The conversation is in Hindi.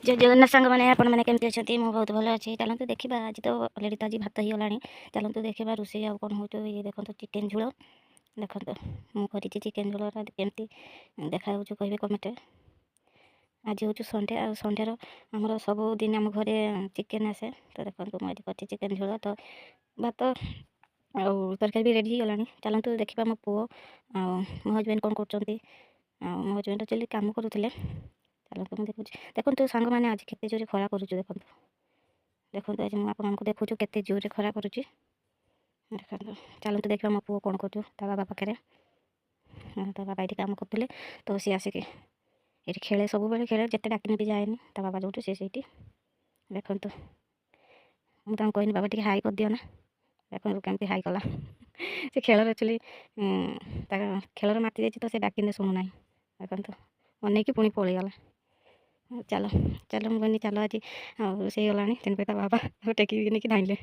जय जगन्नाथ सांग मैंने आपण मैंने केमती अच्छा मु बहुत भल अच्छी चलतु देखा आज तो अलरेडी तो आज भात ही गला चलतु देखा रोषे आ कौन हो ये देखो चिकेन झोल देखो मुझे चिकेन झोल केमती देखा कहे कमेंट आज हूँ संडे आ संडे आमर सबुदिन आम घरे चिकेन आसे तो देखो मुझे कर चिकेन झोल तो भात आउ तरकारी भी रेडी गला चलतु देखा मो पु आ मो हजबैंड कौन कर मो हजबैंड एक्चुअली कम करुले चलतु मुझे देखुँ देखो तो सांग मैंने आज केते जोरे खरा करुँ देखो देखो आज मुझे देखूँ केते जोरे खरा करुँ देखो चलतु देखा मो पु कौन कर बाबा पाखे बाबा ये कम करुले तो सी आसिक ये खेले सब बेले खेले जिते डाकिने भी जाए बाबा जो सी से देखु मुझे कहनी बाबा टी हाई कर दियो ना देखो केमती हाई कला से खेल एक्चुअली खेल माति जाइए तो से डाकिने शुणुना देखो अनेक पुणी पलैगला चलो चलो मुझे चलो आज रोषे गला तेन बाबा टेक नहीं धाइले।